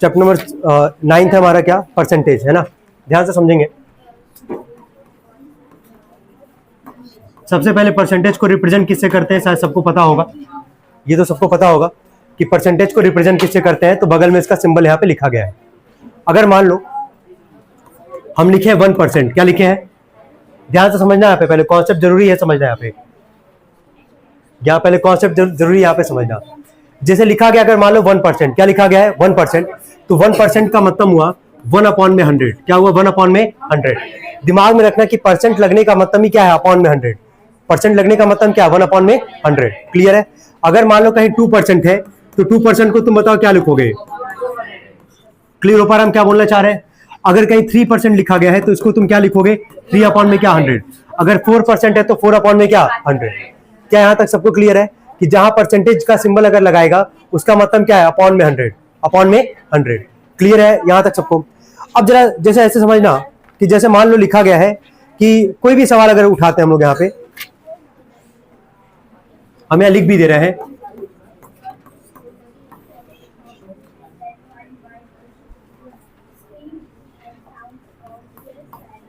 Chapter number 9 है हमारा, क्या परसेंटेज है ना, ध्यान से समझेंगे। सबसे पहले परसेंटेज को रिप्रेजेंट किससे करते हैं, शायद सबको पता होगा, ये तो सबको पता होगा कि परसेंटेज को रिप्रेजेंट किससे करते हैं। तो बगल में इसका सिंबल यहाँ पे लिखा गया है। अगर मान लो हम लिखे हैं 1%, क्या लिखे हैं, ध्यान से समझना यहाँ पे, पहले कॉन्सेप्ट जरूरी है समझना यहाँ पे, यहाँ पहले कॉन्सेप्ट जरूरी है यहाँ पे समझना। जैसे लिखा गया, अगर मान लो 1%, क्या लिखा गया है 1%, तो 1% का मतलब हुआ 1/100। क्या हुआ 1/100। दिमाग में रखना कि परसेंट लगने का मतलब ही क्या है, अपॉन में 100। परसेंट लगने का मतलब क्या, 1/100। क्लियर है। अगर मान लो कहीं 2% है, तो 2% को तुम बताओ क्या लिखोगे। क्लियर हो पा रहा हम क्या बोलना चाह रहे हैं। अगर कहीं 3% लिखा गया है, तो इसको तुम क्या लिखोगे, 3 में क्या 100। अगर 4% है तो 4 में क्या 100। क्या यहां तक सबको क्लियर है कि जहां परसेंटेज का सिंबल अगर लगाएगा उसका मतलब क्या है, अपॉन में 100, अपॉन में 100। क्लियर है यहां तक सबको। अब जरा जैसे ऐसे समझना कि जैसे मान लो लिखा गया है कि कोई भी सवाल अगर उठाते हैं हम लोग, यहां पे हम यहां लिख भी दे रहे हैं,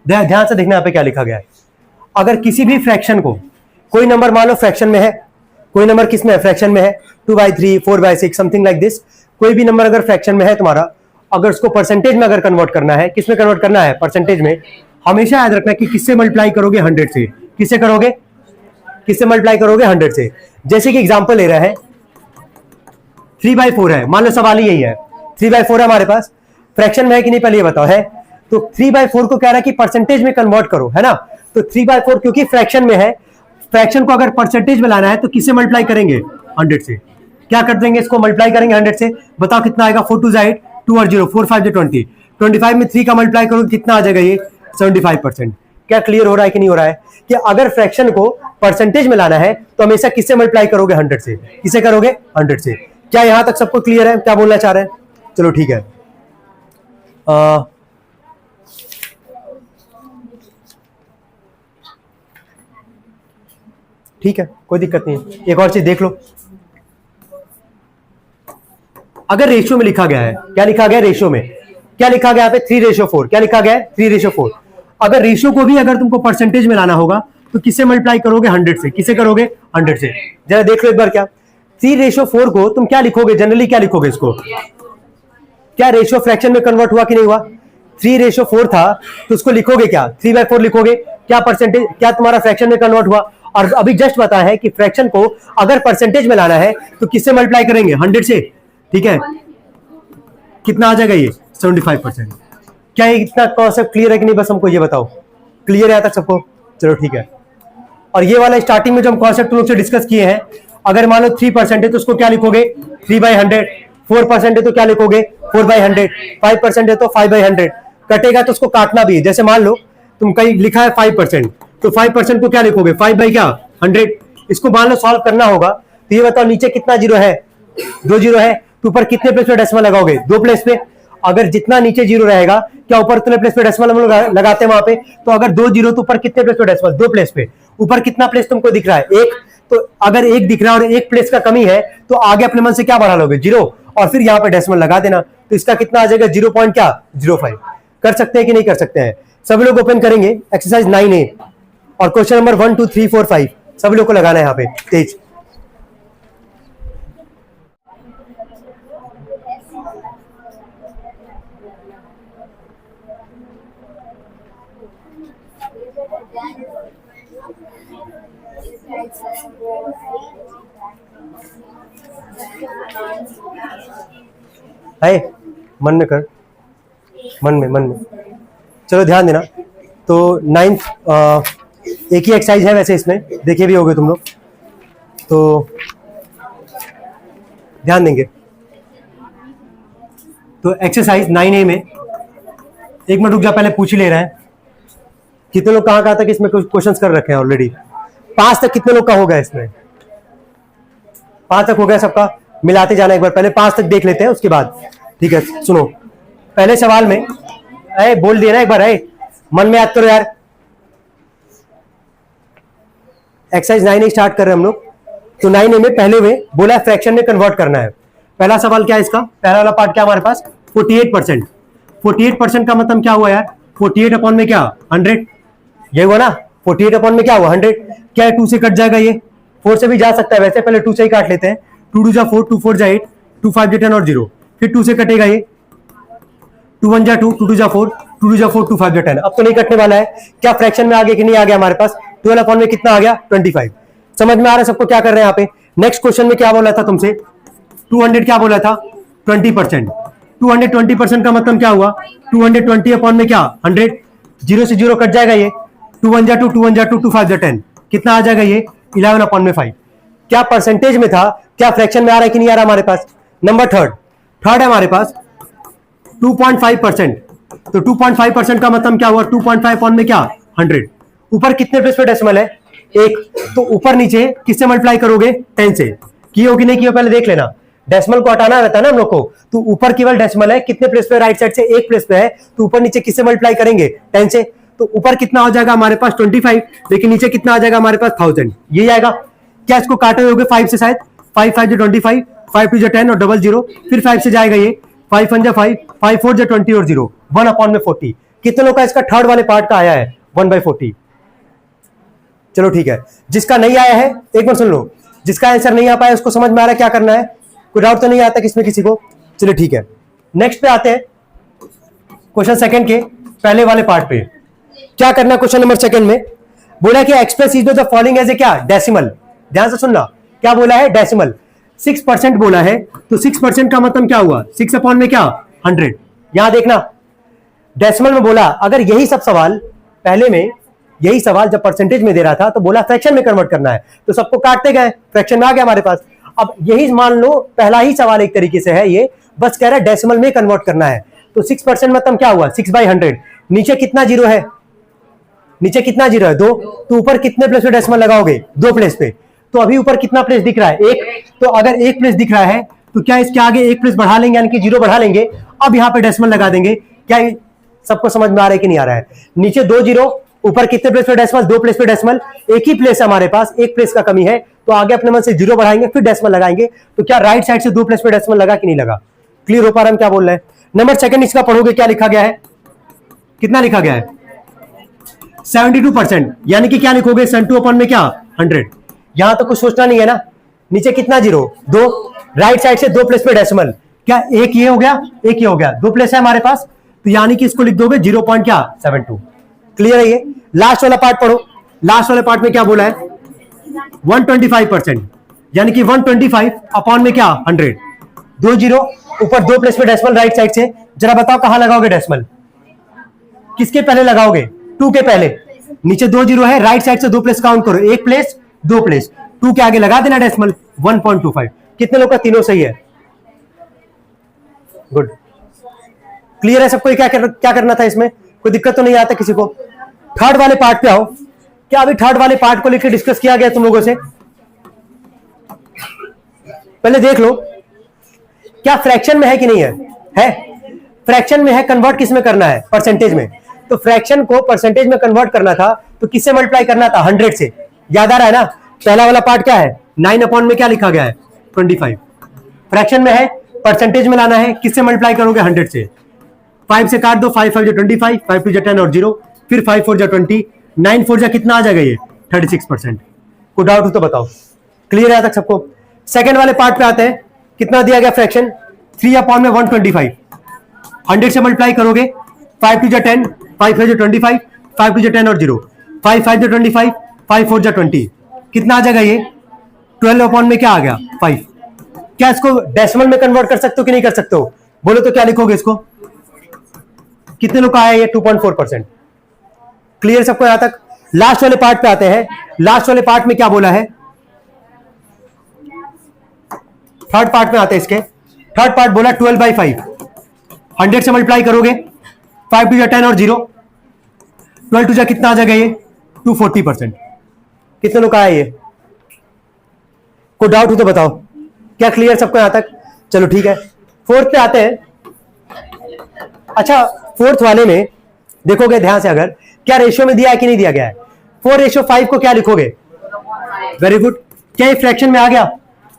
ध्यान से देखना यहाँ पे क्या लिखा गया है। अगर किसी भी फ्रैक्शन को, कोई नंबर मान लो फ्रैक्शन में है, कोई नंबर किस में है, फ्रैक्शन में है, 2/3, 4/6, समथिंग लाइक दिस। कोई भी नंबर अगर फ्रैक्शन में है तुम्हारा, अगर उसको परसेंटेज में अगर कन्वर्ट करना है, किस में कन्वर्ट करना है, परसेंटेज में, हमेशा याद रखना कि किससे मल्टीप्लाई करोगे, 100 से। किससे करोगे, किससे मल्टीप्लाई करोगे, 100 से। जैसे कि एग्जांपल ले रहे हैं, 3/4 है, मान लो सवाल ही यही है, 3/4 है हमारे पास, फ्रैक्शन में है कि नहीं पहले ये बताओ, है। तो 3/4 को कह रहा है कि परसेंटेज में कन्वर्ट करो, है ना। तो 3/4 क्योंकि फ्रैक्शन में है, फ्रैक्शन को अगर परसेंटेज में लाना है तो किससे मल्टीप्लाई करेंगे, 100 से। क्या कर देंगे, इसको मल्टीप्लाई करेंगे 100 से। बताओ कितना आएगा, 4 2 8, 2 और 0, 4 5 20, 25 में 3 का मल्टीप्लाई करो, कितना आ जाएगा ये, 75%। क्या क्लियर हो रहा है कि नहीं हो रहा है कि अगर फ्रैक्शन को परसेंटेज में लाना है तो हमेशा किससे मल्टीप्लाई करोगे, 100 से। किसे करोगे, 100 से। क्या यहां तक सबको क्लियर है, क्या बोलना चाह रहे हैं। चलो ठीक है। ठीक है, कोई दिक्कत नहीं है। एक और चीज देख लो, अगर रेशियो में लिखा गया है, क्या लिखा गया है रेशियो में, क्या लिखा गया है 3/4, क्या लिखा गया है 3/4। अगर रेशियो को भी अगर तुमको परसेंटेज में लाना होगा तो किससे मल्टीप्लाई करोगे, 100 से। किसे करोगे, 100 से। जरा देख लो एक बार, क्या 3/4 को तुम क्या लिखोगे, जनरली क्या लिखोगे इसको, क्या रेशियो फ्रैक्शन में कन्वर्ट हुआ कि नहीं हुआ, 3/4 था तो उसको लिखोगे क्या, 3/4 लिखोगे। क्या परसेंटेज, क्या तुम्हारा फ्रैक्शन में कन्वर्ट हुआ। और अभी जस्ट बताया है कि फ्रैक्शन को अगर परसेंटेज में लाना है तो किससे मल्टीप्लाई करेंगे, 100 से। ठीक है, कितना आ जाएगा ये, 75%। क्या ये इतना कॉन्सेप्ट क्लियर है कि नहीं, बस हमको ये बताओ, क्लियर है तक सबको। चलो ठीक है। और ये वाला स्टार्टिंग में जो हम कॉन्सेप्ट तुम लोग से डिस्कस किए हैं, अगर मान लो 3% है तो उसको क्या लिखोगे, 3/100। 4% है तो क्या लिखोगे, 4/100। 5% है तो 5/100। कटेगा तो उसको काटना भी है। जैसे मान लो तुम कहीं लिखा है 5%, तो 5% को क्या लिखोगे, 5/100। इसको मान लो सॉल्व करना होगा, तो ये बताओ नीचे कितना जीरो है, 2 जीरो है, तो ऊपर कितने प्लेस पे डेसिमल लगाओगे, 2 प्लेस पे। अगर जितना नीचे जीरो रहेगा, क्या ऊपर कितने प्लेस पे डेसिमल हम लोग लगाते हैं वहां पे, तो अगर 2 जीरो तो ऊपर कितने प्लेस पे डेसिमल, 2 प्लेस पे। ऊपर कितना प्लेस तुमको दिख रहा है, 1। तो अगर 1 दिख रहा है और 1 प्लेस का कमी है, तो आगे अपने मन से क्या बढ़ा लोगे, 0, और फिर यहाँ पे डेसिमल लगा देना। तो इसका कितना आ जाएगा, 0.05। कर सकते हैं कि नहीं कर सकते हैं। सभी लोग ओपन करेंगे एक्सरसाइज 9A और क्वेश्चन नंबर 1 2 3 4 5 सभी लोग को लगाना है यहाँ पे तेज। है मन में कर, मन में। चलो ध्यान देना। तो 9th एक ही एक्सरसाइज है वैसे, इसमें देखे भी होगे तुम लोग, तो ध्यान देंगे। तो एक्सरसाइज 9A में, एक मिनट रुक जा, पहले पूछ ही ले रहे हैं कितने लोग कहाँ तक इसमें क्वेश्चंस कर रखे हैं ऑलरेडी। 5 तक कितने लोग का हो गया इसमें, 5 तक हो गया सबका, मिलाते जाना एक बार, पहले 5 तक देख लेते हैं उसके बाद। ठीक है, सुनो पहले सवाल में, अरे बोल दिया ना एक बार, मन में याद करो यार। एक्सरसाइज 9A स्टार्ट कर रहे हैं हम लोग। तो 9A में पहले में बोला फ्रैक्शन में कन्वर्ट करना है। पहला सवाल क्या है इसका, पहला वाला पार्ट क्या हमारे पास, 48%। 48% का मतलब क्या हुआ यार? 48 अपॉन में क्या? 100। ये हुआ ना? 48 अपॉन में क्या हुआ? 100। क्या है? 2 से कट जाएगा ये, 4 से भी जा सकता है वैसे, पहले 2 से ही काट लेते हैं। 2 2 जा 4, 2 4 जा 8, 2 5 जा 10 और 0, फिर 2 से कटेगा ये, 2 1 जा 2, 2 2 जा 4, 2 2 जा 4, 2 5 जा 10। अब तो नहीं कटने वाला है। क्या फ्रैक्शन में आ गया कि नहीं आ गया हमारे पास? 12 अपॉन में कितना आ गया? 25। समझ में आ रहा है सबको क्या कर रहे हैं यहाँ पे? नेक्स्ट क्वेश्चन में क्या बोला था तुमसे? 200 क्या बोला था? 20%। 220% का मतलब क्या हुआ? 220 अपॉन में क्या? 100। 0 से 0 कट जाएगा ये, 2 1 जा 2, 2 1 जा 2, 2 5 जा 10। कितना आ जाएगा ये? 11 अपॉन में 5। क्या परसेंटेज में था? क्या फ्रैक्शन में आ रहा है कि नहीं आ रहा हमारे पास? नंबर थर्ड है हमारे पास 2.5%। तो 2.5% का मतलब क्या हुआ? 2.5 अपॉन में क्या? 100। ऊपर कितने प्लेस पे डेसिमल है? 1। तो ऊपर नीचे किससे मल्टीप्लाई करोगे? 10 से। किए हो कि नहीं किए हो पहले देख लेना। डेसिमल को हटाना रहता है ना हम लोग को, तो ऊपर केवल डेसिमल है, कितने प्लेस पे? राइट साइड से 1 प्लेस पे है, तो ऊपर नीचे किससे मल्टीप्लाई करेंगे? 10 से। तो ऊपर कितना हो जाएगा हमारे पास? 25, लेकिन नीचे कितना आ जाएगा हमारे पास? 1000। ये आएगा। क्या इसको काटे होगे 5 से? शायद 5 5 जो 25, 5 2 जो 10 और डबल 0, फिर 5 से जाएगा ये, 5 1 जा 5, 5 4 जा 20 और 0, 1 अपॉन में 40। कितने लोग का इसका थर्ड वाले पार्ट का आया है? 1/40। चलो ठीक है, जिसका नहीं आया है एक बार सुन लो, जिसका आंसर नहीं आ पाया उसको समझ में आ रहा है क्या करना है? कोई डाउट तो नहीं आता किसमें किसी को? चलिए ठीक है, नेक्स्ट पे आते हैं क्वेश्चन सेकंड के पहले वाले पार्ट पे। क्या करना है क्वेश्चन नंबर सेकंड में? बोला कि express is the following as a क्या? डेसिमल। ध्यान से सुनना, क्या बोला है? डेसिमल। 6% बोला है, तो 6% का मतलब क्या हुआ? 6 अपॉन में क्या? 100। यहां देखना, डेसिमल में बोला, अगर यही सब सवाल पहले में, यही सवाल जब परसेंटेज में दे रहा था तो बोला फ्रैक्शन में कन्वर्ट करना है, तो सबको काटते गए, फ्रैक्शन में आ गया हमारे पास। अब यही मान लो पहला ही सवाल एक तरीके से है ये, बस कह रहा है डेसिमल में कन्वर्ट करना है। तो 6% मतलब क्या हुआ? 6/100। नीचे कितना जीरो है? नीचे कितना जीरो है? 2। तो ऊपर कितने प्लेस पे डेसिमल लगाओगे? 2 प्लेस पे। तो अभी ऊपर कितना प्लेस दिख रहा है? 1। तो अगर 1 प्लेस दिख रहा है तो क्या इसके आगे 1 प्लेस बढ़ा लेंगे, यानी कि 0 बढ़ा लेंगे। अब यहाँ पे डेसिमल लगा देंगे। क्या सबको समझ में आ रहा है कि नहीं आ रहा है? नीचे 2 0, ऊपर कितने प्लेस पे डेसिमल? 2 प्लेस पे डेसिमल। एक ही प्लेस है हमारे पास, 1 प्लेस का कमी है, तो आगे अपने मन से 0 बढ़ाएंगे, फिर डेसिमल लगाएंगे। तो क्या राइट साइड से 2 प्लेस पे डेसिमल लगा कि नहीं लगा? क्लियर हो पा रहा है हम क्या बोल रहे हैं? नंबर सेकंड इसका पढ़ोगे, क्या लिखा गया है? कितना लिखा गया है? 72%। यानी कि क्या लिखोगे? 72 अपॉन में क्या? 100। यहां तो कुछ सोचना नहीं है ना। नीचे कितना जीरो? 2। राइट साइड से 2 प्लेस पे डेसिमल। क्या एक ये हो गया, एक ये हो गया, 2 प्लेस है हमारे पास, तो यानी कि इसको लिख दोगे 0.72। क्लियर है ये? लास्ट वाला पार्ट पढ़ो। लास्ट वाले पार्ट में क्या बोला है? 125%, यानी कि 125 अपॉन में क्या? 100। 2 0, ऊपर 2 प्लेस पे डेसिमल राइट साइड से। जरा बताओ कहां लगाओगे डेसिमल? किसके पहले लगाओगे? 2 के पहले। नीचे 2 0 है, राइट साइड से 2 प्लेस काउंट करो, 1 प्लेस 2 प्लेस, 2 के आगे लगा देना डेसिमल। 1.25। कितने लोग का? तीनों सही है। गुड, क्लियर है सबको? क्या करना था इसमें? कोई दिक्कत तो नहीं आता किसी को? थर्ड वाले पार्ट पे आओ। क्या अभी थर्ड वाले पार्ट को लेकर डिस्कस किया गया तुम लोगों से? पहले देख लो, क्या फ्रैक्शन में है कि नहीं है? है, फ्रैक्शन में है। कन्वर्ट किस में करना है? परसेंटेज में। तो फ्रैक्शन को परसेंटेज में कन्वर्ट करना था, तो किससे मल्टीप्लाई करना था? 100 से। याद आ रहा है ना? पहला वाला पार्ट क्या है? 9 अपॉन में क्या लिखा गया है? 25। फ्रैक्शन में है, परसेंटेज में लाना है, किससे मल्टीप्लाई करोगे? 100 से। 5 से काट दो, 5 5 जो 25, 5 2 जो 10 और 0, फिर 5 4 जो 20, 9 4 जो कितना आ जाएगा ये? 36%। कोई डाउट हो तो बताओ। क्लियर है तक सबको? सेकंड वाले पार्ट पे आते हैं। कितना दिया गया फ्रैक्शन? 3 अपॉन में 125। 100 से मल्टीप्लाई करोगे, 5 2 जो 10, 5 5 जो 25, 5 2 जो 10 और 0, 5 5 जो 25, 5 4 जो 20, कितना आ जाएगा ये? 12 अपॉन में क्या आ गया? 5। क्या इसको डेसिमल में कन्वर्ट कर सकते हो कि नहीं कर सकते हो? बोलो तो क्या लिखोगे इसको? कितने लोग का आया ये? 2.4%। क्लियर सबको यहां तक? लास्ट वाले पार्ट पे आते हैं। लास्ट वाले पार्ट में क्या बोला है? थर्ड पार्ट में आते हैं इसके। थर्ड पार्ट बोला 12/5। 100 से मल्टीप्लाई करोगे, 5 2 10 और 0, 12 2 कितना आ जाएगा ये? 240%। कितने लोग का आया ये? कोई डाउट हो तो बताओ। क्या क्लियर सबको यहां तक? चलो ठीक है, फोर्थ पे आते हैं। अच्छा, फोर्थ वाले में देखोगे ध्यान से, अगर क्या रेशियो में दिया है कि नहीं दिया गया है? 4:5 को क्या लिखोगे? Very good. क्या ये फ्रैक्शन में आ गया?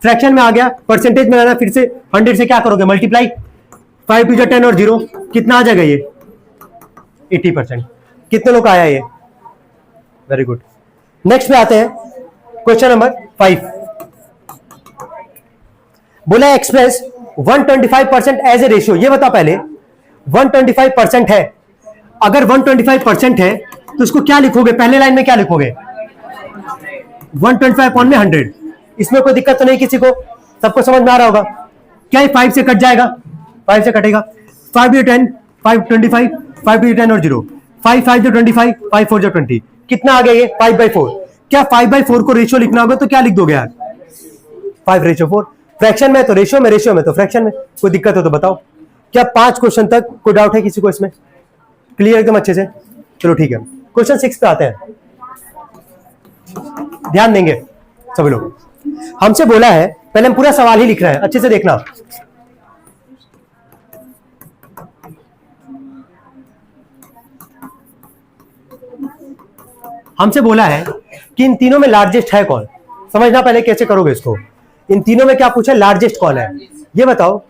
फ्रैक्शन में आ गया। परसेंटेज में लाना, फिर से 100 से क्या करोगे? मल्टीप्लाई। 5 टू 10 और 0 कितना आ जाएगा ये 80%। कितने लोग आया ये? Very good. नेक्स्ट पे आते हैं क्वेश्चन नंबर 5। बोला एक्सप्रेस 125% एज ए रेशियो। ये बताओ पहले 125% है, अगर 125% है तो इसको क्या लिखोगे? पहले लाइन में क्या लिखोगे? 125 अपॉन में 100। इसमें कोई दिक्कत तो नहीं किसी को? सबको समझ में आ रहा होगा? क्या ये 5 से कट जाएगा? 5 से कटेगा। 5 टू 10 5 25 5 टू 10 और 0 5 5 जो 25 5 4 जो 20 कितना आ गया ये 5/4। क्या 5/4 को रेशियो लिखना होगा तो क्या लिख दोगे यार? 5/4। फ्रैक्शन में तो रेशियो में, रेशियो में तो फ्रैक्शन में। कोई दिक्कत हो तो बताओ। क्या 5 क्वेश्चन तक कोई डाउट है किसी को इसमें? क्लियर एकदम अच्छे से? चलो ठीक है, क्वेश्चन 6 पे आते हैं। ध्यान देंगे सभी लोग। हमसे बोला है, पहले हम पूरा सवाल ही लिख रहे हैं, अच्छे से देखना। हमसे बोला है कि इन तीनों में लार्जेस्ट है कौन? समझना पहले कैसे करोगे इसको। इन तीनों में क्या पूछा? लार्जेस्ट कौन है ये बताओ।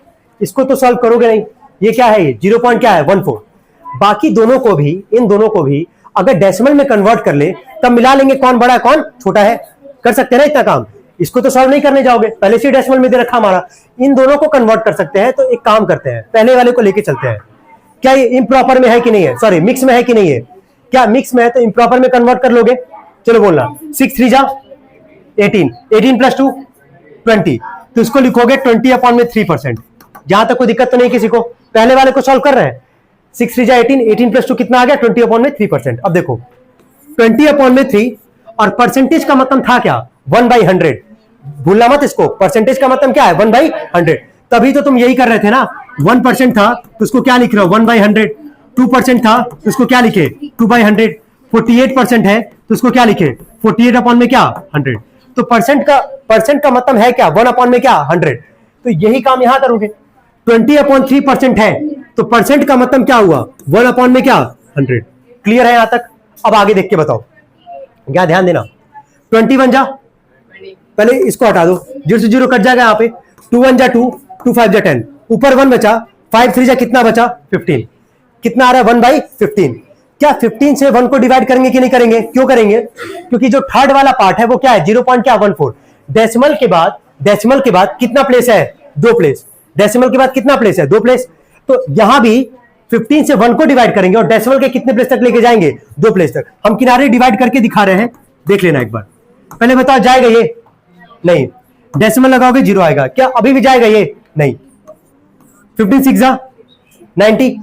इसको तो सॉल्व करोगे नहीं। ये क्या है? ये 0 पॉइंट क्या है 14। बाकी दोनों को भी, इन दोनों को भी अगर डेसिमल में कन्वर्ट कर ले तब मिला लेंगे कौन बड़ा है कौन छोटा है। कर सकते हैं ना इतना काम? इसको तो सॉल्व नहीं करने जाओगे, पहले से डेसिमल में दे रखा हमारा। इन दोनों को कन्वर्ट कर सकते हैं तो एक काम करते हैं, पहले वाले को लेके चलते हैं। क्या ये इम्प्रॉपर में है कि नहीं है? सॉरी, मिक्स में है कि नहीं है? क्या मिक्स में है तो इम्प्रॉपर में कन्वर्ट कर लोगे? चलो बोलना। 6 3 जा 18, 18 प्लस 2 20, तो इसको लिखोगे 20 अपॉन में 3%। जहां तक कोई दिक्कत तो नहीं किसी को? पहले वाले को सॉल्व कर रहे हैं। 6 3 जा 18, 18 प्लस 2 कितना आ गया? 20 अपॉन में 3%। अब देखो 20 अपॉन में 3 और परसेंटेज का मतलब था क्या? 1/100। भूलना मत इसको, परसेंटेज का मतलब क्या है? 1/100। तभी तो तुम यही कर रहे थे ना। 1% था तो उसको क्या लिख रहे हो? 1/100। 2% था तो उसको क्या लिखे? 2/100। 48% है तो उसको क्या लिखे? 48 अपॉन में क्या? 100। तो परसेंट का मतलब है क्या? 1 अपॉन में क्या? 100। तो यही काम यहां करोगे। 20 अपॉन 3% है तो परसेंट का मतलब क्या हुआ? 1 अपॉन में क्या? 100। क्लियर है यहां तक? अब आगे देख के बताओ, क्या ध्यान देना। 21 जा, पहले इसको हटा दो, 0 से 0 कट जाएगा यहाँ पे। 2 1 जा 2, 2 5 जा 10, ऊपर 1 बचा। 5 3 जा कितना बचा? 15। कितना आ रहा है? 1/15। क्या 15 से 1 को डिवाइड करेंगे कि नहीं करेंगे? क्यों करेंगे? क्योंकि जो थर्ड वाला पार्ट है वो क्या है? 0.14। डेसिमल के बाद कितना प्लेस है? 2 प्लेस। डेसिमल के बाद कितना प्लेस है? 2 प्लेस। तो यहां भी 15 से 1 को डिवाइड करेंगे और डेसिमल के कितने प्लेस तक लेके जाएंगे? 2 प्लेस तक। हम किनारे डिवाइड करके दिखा रहे हैं, देख लेना एक बार। पहले बताओ जाएगा ये? नहीं। डेसिमल लगाओगे 0 आएगा। क्या अभी भी जाएगा ये? नहीं। 15 6 जा 90,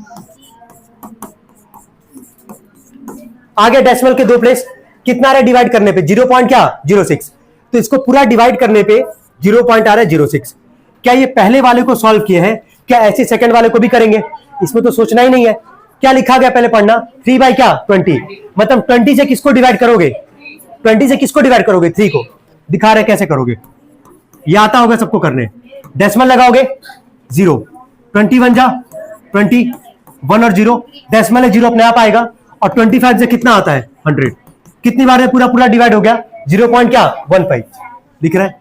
आ गया डेसिमल के 2 प्लेस। कितना आ रहा है डिवाइड करने पे? 0.06। तो इसको पूरा डिवाइड करने पे 0 पॉइंट आ रहा है 06। क्या ये पहले वाले को सॉल्व किए हैं? क्या ऐसे सेकंड वाले को भी करेंगे? इसमें तो सोचना ही नहीं है। क्या लिखा गया पहले पढ़ना? 3/20। मतलब 20 से किसको डिवाइड करोगे? 20 से किसको डिवाइड करोगे? 3 को। दिखा रहे कैसे करोगे? ये आता होगा सबको करने। डेसिमल लगाओगे 0, 21 जा 20, 1 और 0, डेसिमल है 0 अपने आप आएगा। और 25 से कितना आता है? 100। कितनी बार है पूरा पूरा डिवाइड हो गया? 0.15 दिख रहा है?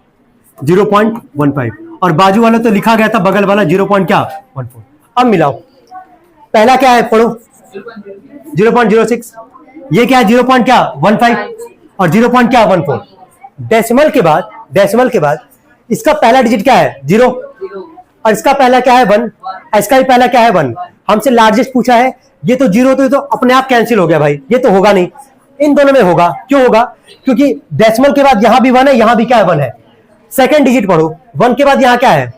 0.15। और बाजू वाला तो लिखा गया था, बगल वाला 0.14। अब मिलाओ, पहला क्या है पढ़ो? 0.06। ये क्या है? 0.15 और 0.14। डेसिमल के बाद इसका पहला डिजिट क्या है? 0, और इसका पहला क्या है? 1, इसका भी पहला क्या है? 1। हमसे लार्जेस्ट पूछा है। ये तो 0 तो अपने आप कैंसिल हो गया भाई, ये तो होगा नहीं। इन दोनों में होगा। क्यों होगा? क्योंकि डेसिमल के बाद यहां भी 1 है, यहां भी क्या है? 1 है। सेकंड डिजिट पढ़ो, 1 के बाद यहां क्या है?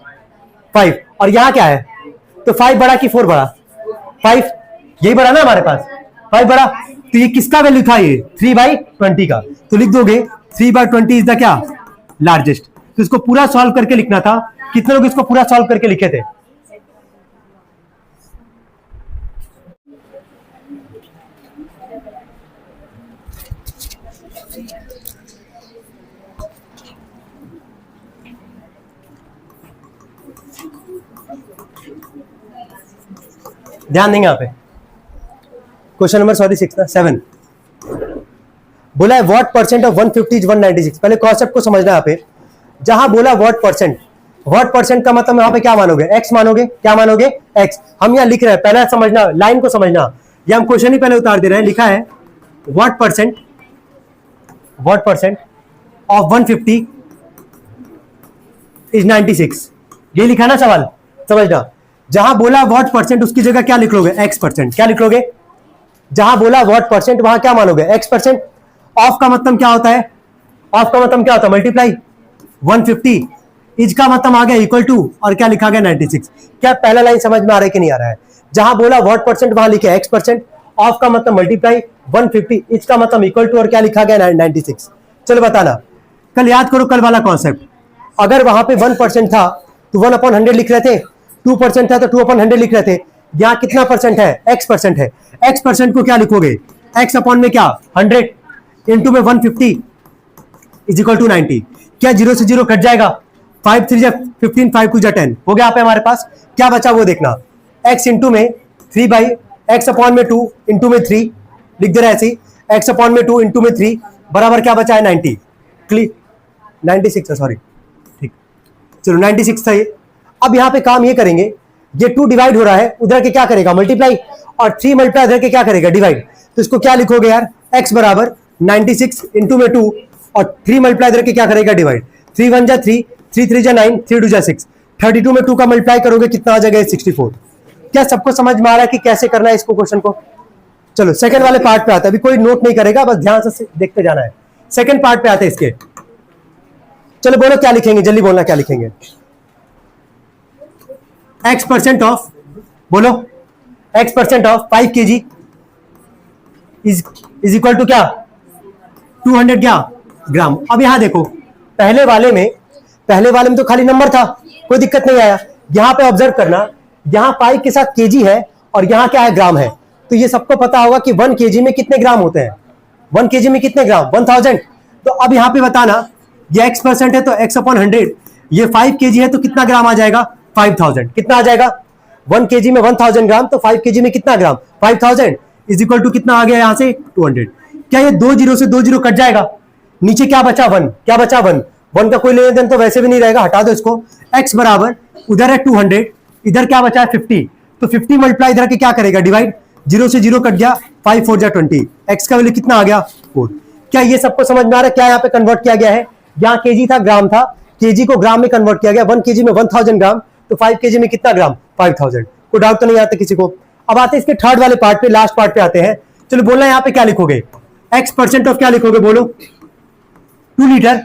5, और यहां क्या है? तो 5 बड़ा कि 4 बड़ा? 5, यही बड़ा ना हमारे पास, 5 बड़ा। तो ये किसका वैल्यू था? ये 3/20 का। तो लिख दोगे 3/20 इज द क्या? लार्जेस्ट। तो इसको पूरा सॉल्व करके लिखना था। कितने लोग इसको पूरा सॉल्व करके लिखे थे? ध्यान देंगे यहाँ पे। क्वेश्चन नंबर 7 बोला है व्हाट % ऑफ 150 इज 196। पहले कॉन्सेप्ट को समझना यहाँ पे। जहां बोला व्हाट %, व्हाट परसेंट का मतलब यहाँ पे क्या मानोगे, एक्स मानोगे, क्या मानोगे, एक्स। हम यहाँ लिख रहे हैं, पहले समझना, लाइन को समझना, ये हम क्वेश्चन ही पहले उतार दे रहे हैं। लिखा है व्हाट परसेंट ऑफ 150 इज 96, ये लिखा ना सवाल, समझना। जहां बोला व्हाट परसेंट उसकी जगह क्या लिख लोगे, एक्स परसेंट। क्या लिख लोगे, जहां बोला व्हाट परसेंट वहां क्या मानोगे, एक्स परसेंट। ऑफ का मतलब क्या होता है, ऑफ का मतलब क्या होता है, मल्टीप्लाई 150, इज का मतलब आ गया इक्वल टू, और क्या लिखा गया 96। क्या पहला लाइन समझ में आ रहा है कि नहीं आ रहा है। जहां बोला व्हाट परसेंट वहां लिखे एक्स परसेंट, ऑफ का मतलब मल्टीप्लाई 150, इज का मतलब इक्वल टू, और क्या लिखा गया 96। चलो बताना, कल याद करो कल वाला कॉन्सेप्ट। अगर वहां पे 1% था तो 1/100 लिख रहे थे, 2% था तो 2/100 लिख रहे थे। यहाँ कितना परसेंट है, एक्स परसेंट है। एक्स परसेंट को क्या लिखोगे, एक्स अपॉन में क्या 100 इंटू में 150 इज इक्वल टू 90। क्या 0 से 0 कट जाएगा, 5 3 15, 5 2 10 हो गया। पे हमारे पास क्या बचा वो देखना, x इंटू में 3 बाई एक्स अपॉन में 2 इंटू में 3 लिख दे रहा है ऐसे, एक्स अपॉन में 2 इंटू में 3 बराबर क्या बचा है 90, क्लियर 96 है, सॉरी ठीक, चलो 96 था ये। अब यहाँ पे काम ये करेंगे, ये 2 डिवाइड हो रहा है, उधर के क्या करेगा मल्टीप्लाई, और 3 मल्टीप्लाई उधर के क्या करेगा डिवाइड। तो इसको क्या लिखोगे यार, x बराबर 96 इंटू में 2, और 3 मल्टीप्लाई इधर के क्या करेगा डिवाइड। 3 1 जा 3, 3 3 जा 9, 3 2 जा 6, 32 में 2 का मल्टीप्लाई करोगे कितना आ जाएगा 64। क्या सबको समझ में आ रहा है कि कैसे करना है इसको क्वेश्चन को। चलो सेकंड वाले पार्ट पे आता है, अभी कोई नोट नहीं करेगा, बस ध्यान से देखते जाना है। सेकंड पार्ट पे आते हैं इसके। चलो बोलो क्या लिखेंगे, जल्दी बोलना क्या लिखेंगे। एक्स परसेंट ऑफ, बोलो x percent of 5 kg is equal to क्या 200 क्या ग्राम। अब यहां देखो, पहले वाले में तो खाली नंबर था, कोई दिक्कत नहीं आया। यहां पे ऑब्जर्व करना, यहां 5 के साथ केजी है और यहां क्या है ग्राम है। तो ये सबको पता होगा कि 1 kg में कितने ग्राम होते हैं, 1 kg में कितने ग्राम 1000। तो अब यहां पे बताना, ये x परसेंट है तो x अपॉन 100, ये 5 kg है तो कितना ग्राम आ जाएगा 5000। कितना आ जाएगा 1 kg में 1000 ग्राम, तो 5 kg में कितना ग्राम 5000 इज इक्वल टू कितना आ गया यहां से 200। क्या ये 2 0 से 2 0 कट जाएगा, नीचे क्या बचा 1, क्या बचा 1, 1 का कोई लेन देन तो वैसे भी नहीं रहेगा, हटा दो इसको। x बराबर उधर है 200, इधर क्या बचा है 50, तो 50 मल्टीप्लाई इधर के क्या करेगा डिवाइड, 0 से 0 कट गया, 5 4 जा 20, x का वैल्यू कितना आ गया 4। क्या ये सबको समझ में आ रहा है, क्या यहाँ पे कन्वर्ट किया गया है, यहाँ केजी था ग्राम था, केजी को ग्राम में कन्वर्ट किया गया। 1 kg में 1000 ग्राम, तो 5 kg में कितना ग्राम 5000। कोई डाउट तो नहीं आता किसी को। अब आते हैं इसके थर्ड वाले पार्ट पे, लास्ट पार्ट पे आते हैं। चलो बोलना है यहाँ पे क्या लिखोगे, x परसेंट ऑफ क्या लिखोगे बोलो 2 लीटर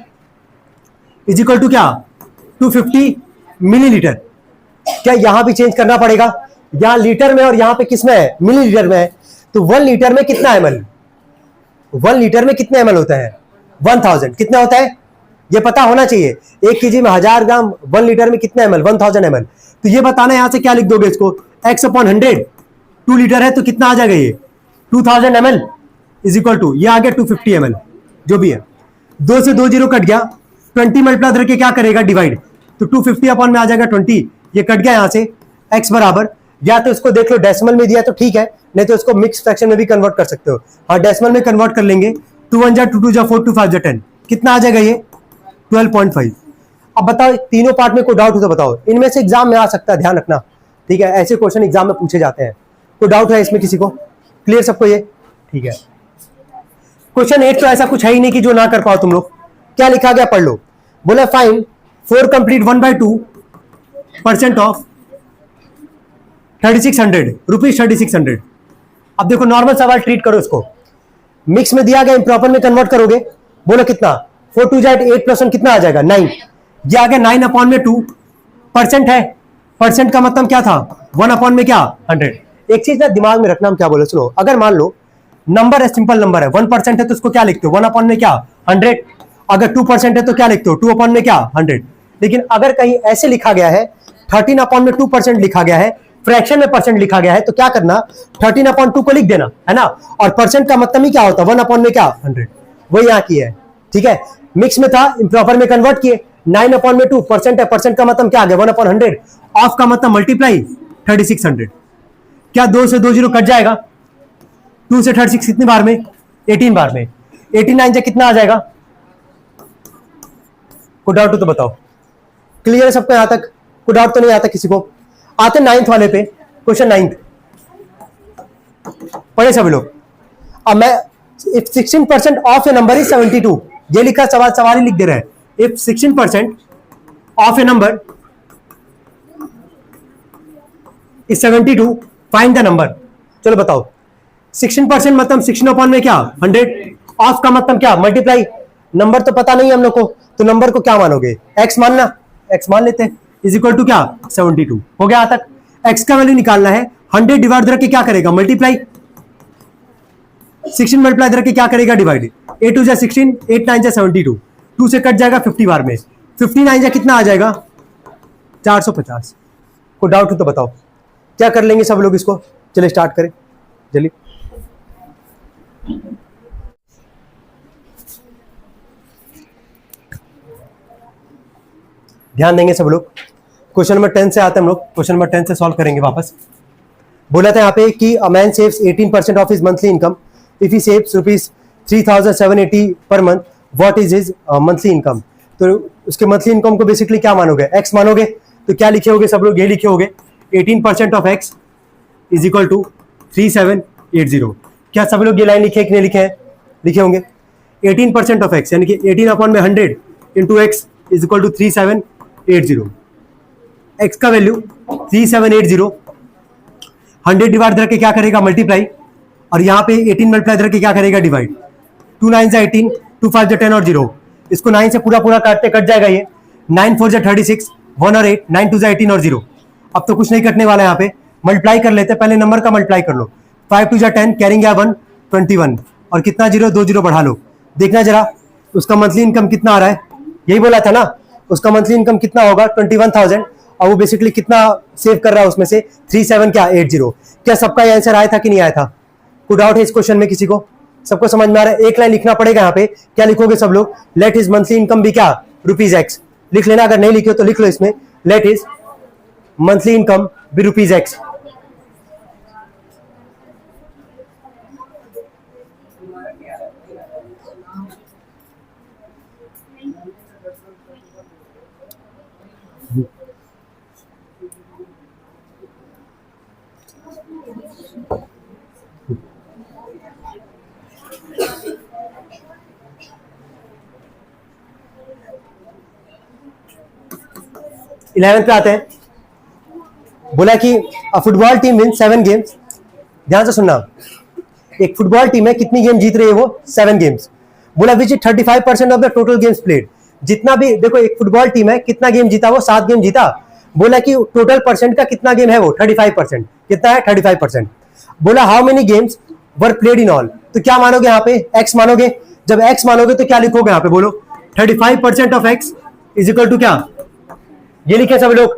इज इक्वल टू क्या 250 मिलीलीटर। क्या यहां भी चेंज करना पड़ेगा, यहां लीटर में और यहां पे किस में है मिलीलीटर में है। तो 1 लीटर में कितना ml, 1 लीटर में कितने ml होता है 1000, कितना होता है ये पता होना चाहिए। 1 kg में 1000 ग्राम, 1 लीटर में कितने ml 1000 ml। तो ये बताना, यहां से क्या लिख दोगे इसको, x अपॉन 100, 2 लीटर है तो कितना आ जाएगा ये 2000 ml इज इक्वल टू, ये आ गया 250 ml, जो भी है 2 से 2 0 कट गया, 20 मल्टीप्लाई करके क्या करेगा डिवाइड, तो 250 अपॉन में आ जाएगा 20, ये कट गया यहां से। x बराबर, या तो इसको देख लो डेसिमल में दिया तो ठीक है, नहीं तो इसको मिक्स फ्रैक्शन में भी कन्वर्ट कर सकते हो। हाँ डेसिमल में कन्वर्ट कर लेंगे, 2 1 जा 2 2 जा 4 2 5 जा 10, कितना आ जाएगा ये 12.5। अब बताओ तीनों पार्ट में कोई डाउट हो तो बताओ, इनमें से एग्जाम में आ सकता है, ध्यान रखना ठीक है, ऐसे क्वेश्चन एग्जाम में पूछे जाते हैं। कोई डाउट है इसमें किसी को, क्लियर सबको ये ठीक है। क्वेश्चन 8 तो ऐसा कुछ है ही नहीं कि जो ना कर पाओ तुम लोग। क्या लिखा गया पढ़ लो, बोला फाइंड 4 कंप्लीट 1/2% ऑफ 3600 रुपीज 3600। अब देखो नॉर्मल सवाल ट्रीट करो इसको, मिक्स में दिया गया इम्प्रॉपर में कन्वर्ट करोगे, बोलो कितना 4 2 जा 8 प्लस 1 कितना आ जाएगा 9, ये आ गया 9 अपॉन में 2, परसेंट है, परसेंट का मतलब क्या था 1 अपॉन में क्या 100। एक चीज ना दिमाग में रखना, हम क्या बोले सुनो, अगर मान लो नंबर है सिंपल नंबर है 1% है तो उसको क्या लिखते हो 1 अपॉन में क्या 100, अगर 2% है तो क्या लिखते हो 2 अपॉन में क्या 100। लेकिन अगर कहीं ऐसे लिखा गया है 13 अपॉन में 2% लिखा गया है, फ्रैक्शन में परसेंट लिखा गया है, तो क्या करना 13 अपॉन 2 को लिख देना है ना, और परसेंट का मतलब ही क्या होता है 1 अपॉन में क्या 100, वो यहाँ की है ठीक है। मिक्स में था इम्प्रॉपर में कन्वर्ट किए, 9 अपॉन में 2 परसेंट है, परसेंट का मतलब क्या आ गया 1 अपॉन 100, ऑफ का मतलब मल्टीप्लाई 3600। क्या 2 से 2 0 कट जाएगा, 2 से 36 कितनी बार में 18 बार में, 89 से कितना आ जाएगा, कोई डाउट हो तो बताओ। क्लियर है सबको? यहां तक कोई डाउट तो नहीं आता किसी को? आते 9th वाले पे, क्वेश्चन 9th पढ़े सभी लोग। अब मैं if 16% of A number is 72, ये लिखा सवाल ही लिख दे रहा है। If 16% of A number is 72, find the number. चलो बताओ, 16% मतलब 16 अपॉन में क्या 100, ऑफ का मतलब क्या मल्टीप्लाई। नंबर तो पता नहीं हम लोग को, तो नंबर को क्या मानोगे? x मानना, x मान लेते हैं, इज इक्वल टू क्या 72। हो गया तक। x का वैल्यू निकालना है, 100 डिवाइड करके क्या करेगा मल्टीप्लाई, 16 मल्टीप्लाई करके क्या करेगा डिवाइड। 8 2 जा 16, 8 9 जा 72, 2 से कट जाएगा 50 बार में, 59 जा कितना आ जाएगा 450। कोई डाउट हो तो बताओ, क्या कर लेंगे सब लोग इसको? चलिए स्टार्ट करें जल्दी। ध्यान देंगे सब लोग। क्वेश्चन नंबर 10 से आते हैं हम लोग, क्वेश्चन नंबर 10 से सॉल्व करेंगे वापस। बोला था यहाँ पे कि a man saves 18% of his monthly income if he saves ₹3,780 per month, what is his monthly income. तो उसके मंथली इनकम को बेसिकली क्या मानोगे? x मानोगे। तो क्या लिखे होगे सब लोग? ये लिखे होगे 18% of x is equal to 3780। क्या सब लोग ये लाइन लिखे कि नहीं लिखे हैं? लिखे होंगे। 18% ऑफ x यानी कि 18 अपॉन में 100 into x is equal to 3780। x का वैल्यू 3780, 100 डिवाइड करके क्या करेगा मल्टीप्लाई, और यहाँ पे 18 मल्टीप्लाई करके क्या करेगा डिवाइड। 2 9 जा 18, 2 5 जा 10 और 0, इसको 9 से पूरा काटते कट जाएगा ये। 9 4 जा 36, 1 और 8, 9 2 जा 18 और 0। अब तो कुछ नहीं कटने वाला है, यहाँ पे मल्टीप्लाई कर लेते हैं। पहले नंबर का मल्टीप्लाई कर लो। 5 2 जा 10, कैरिंग गया 1, 21, और कितना 0 2 0 बढ़ा लो। देखना जरा उसका मंथली इनकम कितना आ रहा है। यही बोला था ना, उसका मंथली इनकम कितना होगा 21,000, और वो बेसिकली कितना सेव कर रहा है उसमें से 3780। क्या सबका ये आंसर आया था कि नहीं आया था? कोई डाउट है इस क्वेश्चन में किसी को? सबको समझ में आ रहा है? एक लाइन लिखना पड़ेगा यहाँ पे। क्या लिखोगे सब लोग? लेट हिज मंथली इनकम भी क्या ₹x लिख लेना। अगर नहीं लिखे तो लिख लो इसमें, लेट हिज मंथली इनकम भी ₹x। इलेवेंथ पे आते हैं। बोला कि फुटबॉल टीम विन 7 गेम्स। ध्यान से सुनना, एक फुटबॉल टीम है, कितनी गेम जीत रही है वो? 7 गेम्स। बोला which is 35% of the total games played. जितना भी देखो, एक फुटबॉल टीम है, कितना गेम जीता वो? 7 गेम जीता। बोला कि टोटल परसेंट का कितना गेम है वो? 35%। कितना है? 35%। बोला how many games were played in all. तो क्या मानोगे यहाँ पे? x मानोगे। जब x मानोगे तो क्या लिखोगे यहाँ पे? बोलो 35% of x is equal to क्या? ये लिखे सब लोग।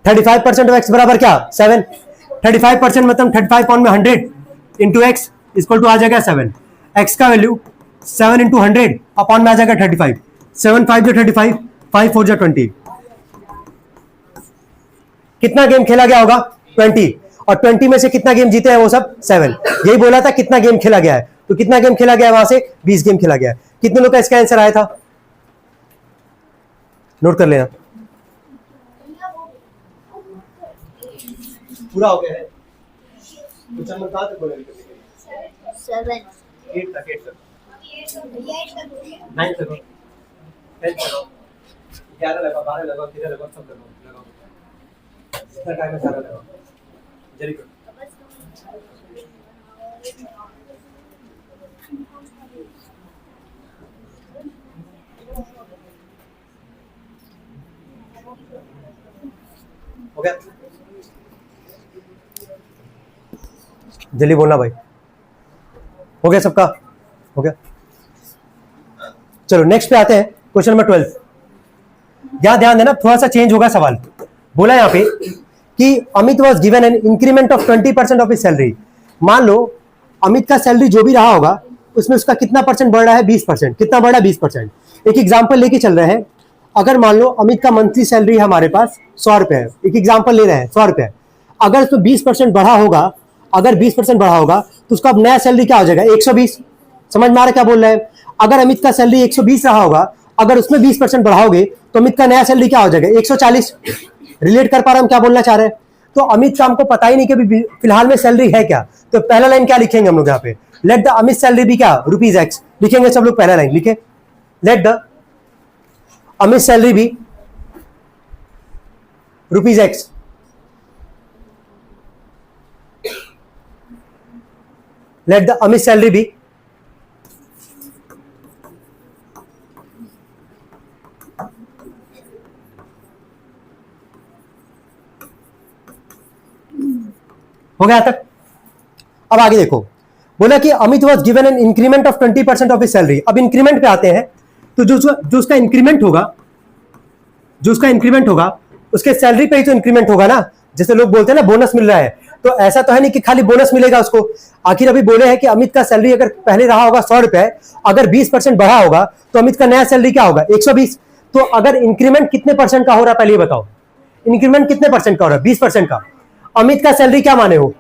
35% ऑफ x बराबर क्या? 7। 35% मतलब 35 पॉइंट में 100 इंटू एक्स इक्वल टू आ जाएगा 7। x का वैल्यू 7 इंटू 100 अपॉन में आ जाएगा 35। 7 5 जो 35, 5 4 जो 20। कितना गेम खेला गया होगा? 20। और 20 में से कितना गेम जीते हैं वो सब? 7। यही बोला था कितना गेम खेला गया है। तो कितना गेम खेला गया है वहां से? 20 गेम खेला गया है। कितने लोग का इसका आंसर आया था? नोट कर लेना। पूरा हो गया है। कुछ हम कहां तक बोले? 7 8 तक 9 तक 10 तक 11 लगा, 12 लगा, 13 लगा, सब लगा। इतना टाइम में सारा लगा। जल्दी करो। हो गया? जल्दी बोलना भाई। हो गया सबका? हो गया। चलो नेक्स्ट पे आते हैं, क्वेश्चन नंबर 12। ध्यान देना, थोड़ा सा चेंज होगा सवाल। बोला यहाँ पे कि Amit was given an increment of 20% of his salary. मान लो अमित का सैलरी जो भी रहा होगा उसमें उसका कितना परसेंट बढ़ रहा है? 20%। कितना बढ़ रहा है? 20%। एक एग्जाम्पल लेके चल रहे हैं। अगर मान लो अमित का मंथली सैलरी हमारे पास 100 रुपए है, एक एग्जाम्पल ले रहे हैं 100 रुपए। अगर उसमें 20% बढ़ा होगा, अगर 20% बढ़ा होगा तो उसका नया सैलरी क्या हो जाएगा? 120। समझ में आ रहा है क्या बोल रहे हैं? अगर अमित का सैलरी 120 रहा होगा, अगर उसमें 20% बढ़ाओगे तो अमित का नया सैलरी क्या हो जाएगा 140। रिलेट कर पा रहा हम क्या बोलना चाह रहे हैं? तो अमित का हमको पता ही नहीं कि अभी फिलहाल में सैलरी है क्या, तो पहला लाइन क्या लिखेंगे हम लोग यहाँ पे, लेट द अमित सैलरी भी क्या ₹X लिखेंगे सब लोग। पहला लाइन लिखे, लेट द अमित सैलरी भी ₹X। Let the Amit salary भी हो गया तक। अब आगे देखो, बोला कि Amit was given an increment of 20% of his salary. अब इंक्रीमेंट पे आते हैं, तो जो उसका इंक्रीमेंट होगा, उसके सैलरी पे ही तो इंक्रीमेंट होगा ना। जैसे लोग बोलते हैं ना बोनस मिल रहा है, तो ऐसा तो है नहीं कि खाली बोनस मिलेगा उसको। आखिर अभी बोले हैं कि अमित का सैलरी अगर पहले रहा होगा 100 रुपए, अगर 20% बढ़ा होगा तो अमित का नया सैलरी क्या होगा 120। तो अगर इंक्रीमेंट कितने परसेंट का हो रहा है पहले बताओ, इंक्रीमेंट कितने परसेंट का हो रहा है 20% का। अमित का सैलरी क्या माने हो,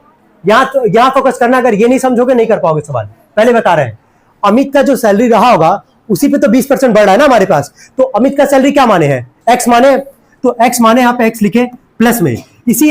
यहां फोकस करना। अगर ये नहीं समझोगे नहीं कर पाओगे सवाल। पहले बता रहे हैं, अमित का जो सैलरी रहा होगा उसी पे तो 20% बढ़ रहा है ना हमारे पास। तो अमित का सैलरी क्या माने हैं एक्स माने, तो एक्स माने यहाँ पे एक्स लिखे प्लस में इसी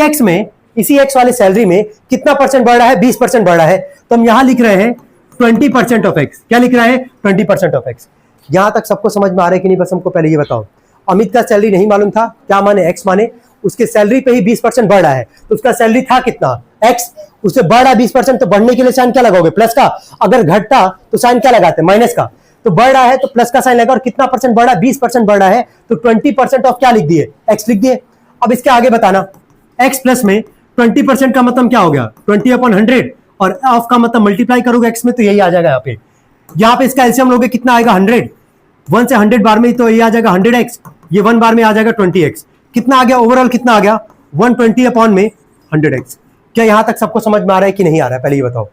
एक्स वाले सैलरी में कितना परसेंट बढ़ रहा है 20% बढ़ रहा है। तो हम यहां लिख रहे हैं 20% ऑफ एक्स। क्या लिख रहे हैं 20% ऑफ एक्स। यहां तक सबको समझ में आ रहा है कि नहीं, बस हमको पहले ये बताओ। अमित का सैलरी नहीं मालूम था, क्या माने एक्स माने, उसके सैलरी पे ही 20% बढ़ रहा है, तो उसका सैलरी था कितना एक्स, उससे बढ़ रहा है 20%, तो बढ़ने के लिए साइन क्या लगाओगे प्लस का। अगर घटता तो साइन क्या लगाते माइनस का। तो बढ़ रहा है तो प्लस का साइन लगा, और कितना परसेंट बढ़ रहा है 20% बढ़ रहा है, तो 20% ऑफ क्या लिख दिए एक्स लिख दिए। अब इसके आगे बताना, एक्स प्लस में 20% का मतलब क्या हो गया 20/100, और ऑफ का मतलब मल्टीप्लाई करोगे एक्स में तो यही आ जाएगा। यहाँ पे इसका एलसीएम लोगे कितना आएगा 100, 1 से 100 बार में तो ये आ जाएगा 100x, ये 1 बार में आ जाएगा 20x। कितना आ गया ओवरऑल, कितना आ गया 120/100x। क्या यहां तक सबको समझ में आ रहा है कि नहीं आ रहा है, पहले ये बताओ।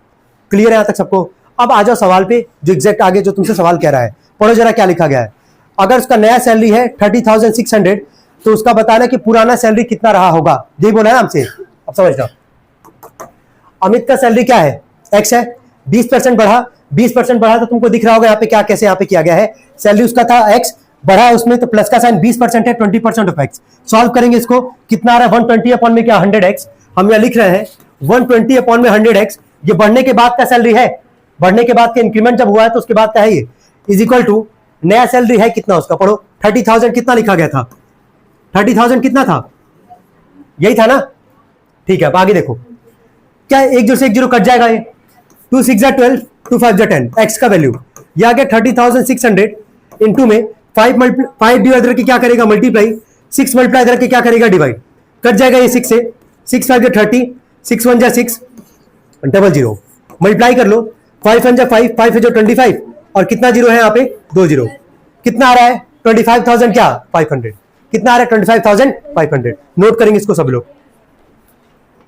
क्लियर है यहां तक सबको। अब आ जाओ सवाल पे, जो एग्जैक्ट आगे जो तुमसे सवाल कह रहा है, पढ़ो जरा क्या लिखा गया है। अगर उसका नया सैलरी है 30,600, तो उसका बताना कि पुराना सैलरी कितना रहा होगा। यही बोला है ना हमसे, अब समझना। अमित का सैलरी क्या है एक्स है, 20% बढ़ा, 20% बढ़ा तो तुमको दिख रहा होगा यहाँ पे क्या कैसे यहाँ पे किया गया है। सैलरी उसका था एक्स, बढ़ा उसमें तो प्लस का साइन 20% है, 20% ऑफ एक्स। सॉल्व करेंगे इसको, कितना आ रहा है 120 में क्या 100x। हम यहाँ लिख रहे हैं 120 में 100x, ये बढ़ने के बाद का सैलरी है, बढ़ने के बाद का इंक्रीमेंट जब हुआ है तो उसके बाद का है ये, इज इक्वल टू नया सैलरी है कितना उसका, पढ़ो 30,000 कितना लिखा गया था, 30,000 कितना था, यही था ना। ठीक है, अब आगे देखो, क्या 1 0 से 1 0 कट जाएगा, ये 2 6 12, 2 5 10, एक्स का वैल्यू ये आ गया 30,600 इंटू में 5 डिवाइड करके क्या करेगा मल्टीप्लाई, 6 मल्टीप्लाई करके क्या करेगा डिवाइड, कट जाएगा ये 6 से, 6 5 30, 6 1 6 00, मल्टीप्लाई कर लो, 5 1 5, 5 है जो 25, और कितना जीरो है यहाँ पे 2 0, कितना आ रहा है 25,000 क्या 500, कितना आ रहा है 25,500। नोट करेंगे इसको सब लोग।